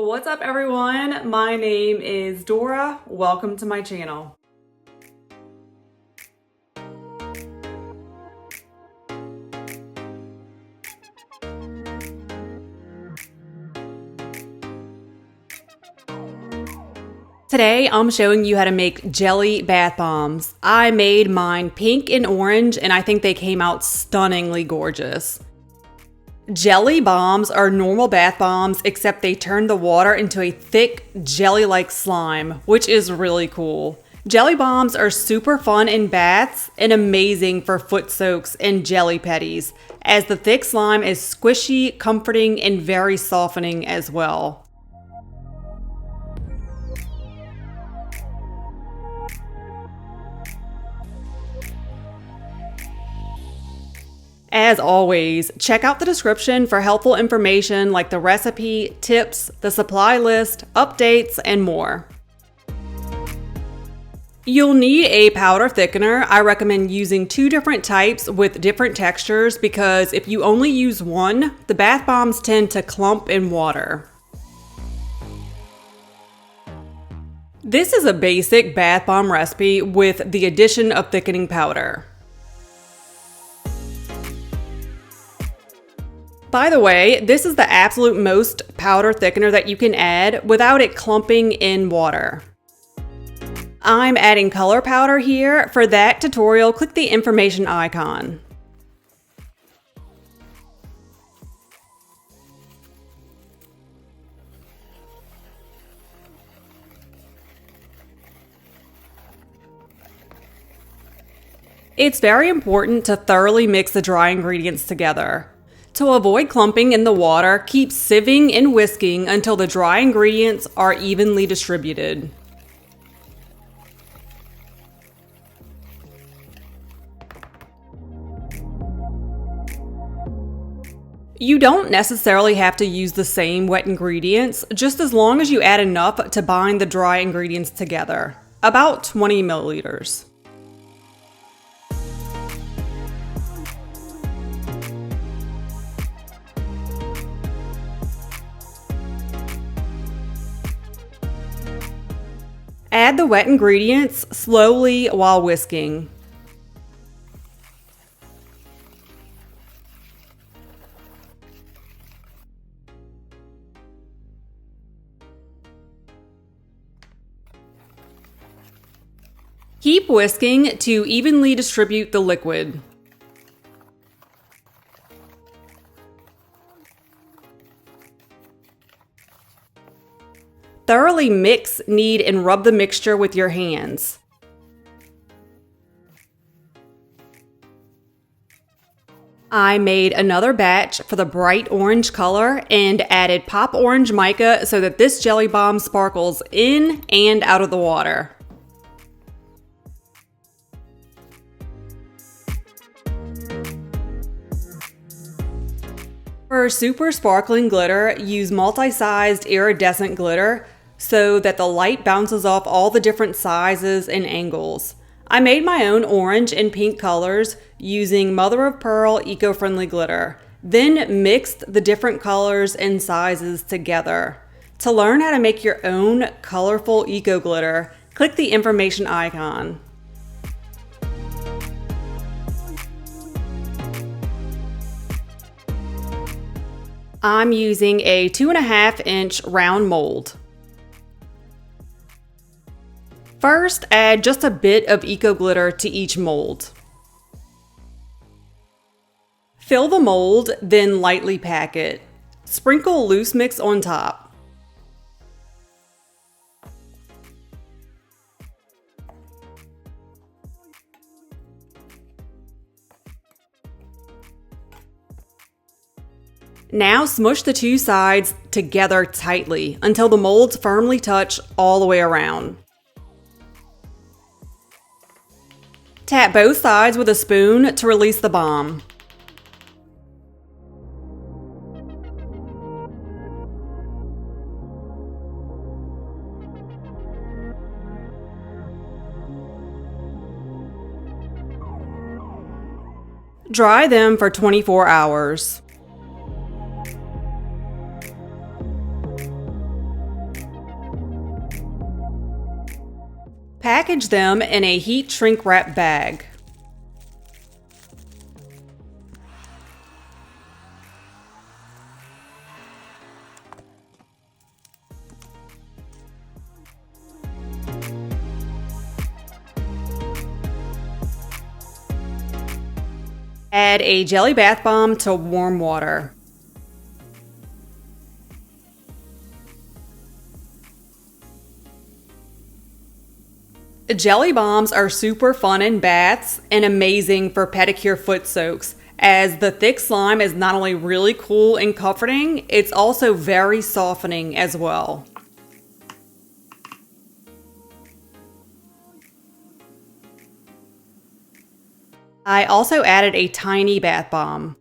What's up, everyone? My name is Dora. Welcome to my channel. Today, I'm showing you how to make jelly bath bombs. I made mine pink and orange, and I think they came out stunningly gorgeous. Jelly bombs are normal bath bombs, except they turn the water into a thick, jelly-like slime, which is really cool. Jelly bombs are super fun in baths and amazing for foot soaks and jelly petties, as the thick slime is squishy, comforting, and very softening as well. As always, check out the description for helpful information like the recipe, tips, the supply list, updates, and more. You'll need a powder thickener. I recommend using 2 different types with different textures because if you only use one, the bath bombs tend to clump in water. This is a basic bath bomb recipe with the addition of thickening powder. By the way, this is the absolute most powder thickener that you can add without it clumping in water. I'm adding color powder here. For that tutorial, click the information icon. It's very important to thoroughly mix the dry ingredients together. To avoid clumping in the water, keep sieving and whisking until the dry ingredients are evenly distributed. You don't necessarily have to use the same wet ingredients, just as long as you add enough to bind the dry ingredients together, about 20 milliliters. Add the wet ingredients slowly while whisking. Keep whisking to evenly distribute the liquid. Thoroughly mix, knead, and rub the mixture with your hands. I made another batch for the bright orange color and added pop orange mica so that this jelly bomb sparkles in and out of the water. For super sparkling glitter, use multi-sized iridescent glitter so that the light bounces off all the different sizes and angles. I made my own orange and pink colors using mother of pearl eco-friendly glitter, then mixed the different colors and sizes together. To learn how to make your own colorful eco glitter, click the information icon. I'm using a 2.5-inch round mold. First, add just a bit of eco glitter to each mold. Fill the mold, then lightly pack it. Sprinkle loose mix on top. Now smush the 2 sides together tightly until the molds firmly touch all the way around. Tap both sides with a spoon to release the bomb. Dry them for 24 hours. Package them in a heat shrink wrap bag. Add a jelly bath bomb to warm water. Jelly bombs are super fun in baths and amazing for pedicure foot soaks, as the thick slime is not only really cool and comforting, it's also very softening as well. I also added a tiny bath bomb.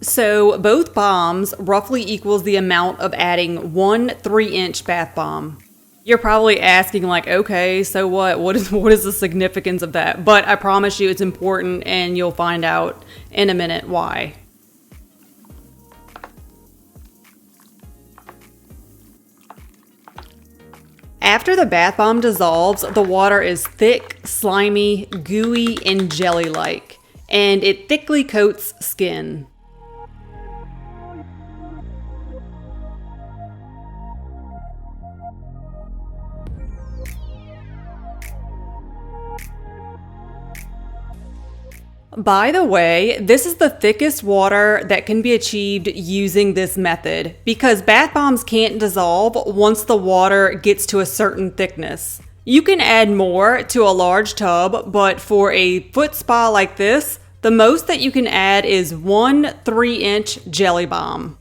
So both bombs roughly equals the amount of adding one 3-inch bath bomb. You're probably asking like, okay, so what? What is the significance of that? But I promise you it's important and you'll find out in a minute why. After the bath bomb dissolves, the water is thick, slimy, gooey, and jelly-like, and it thickly coats skin. By the way, this is the thickest water that can be achieved using this method because bath bombs can't dissolve once the water gets to a certain thickness. You can add more to a large tub, but for a foot spa like this, the most that you can add is one 3-inch jelly bomb.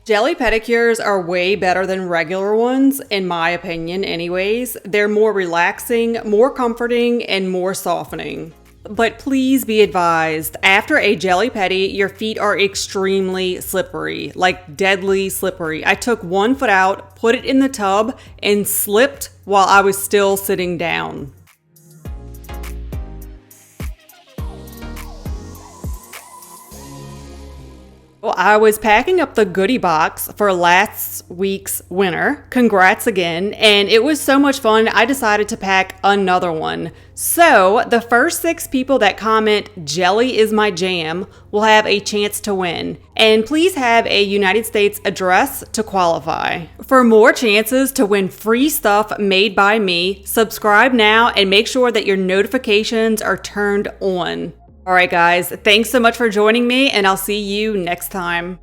Jelly pedicures are way better than regular ones, in my opinion anyways. They're more relaxing, more comforting, and more softening. But please be advised, after a jelly pedi, your feet are extremely slippery, like deadly slippery. I took one foot out, put it in the tub, and slipped while I was still sitting down. Well, I was packing up the goodie box for last week's winner. Congrats again. And it was so much fun, I decided to pack another one. So the first 6 people that comment "Jelly is my jam" will have a chance to win. And please have a United States address to qualify. For more chances to win free stuff made by me, subscribe now and make sure that your notifications are turned on. All right, guys, thanks so much for joining me, and I'll see you next time.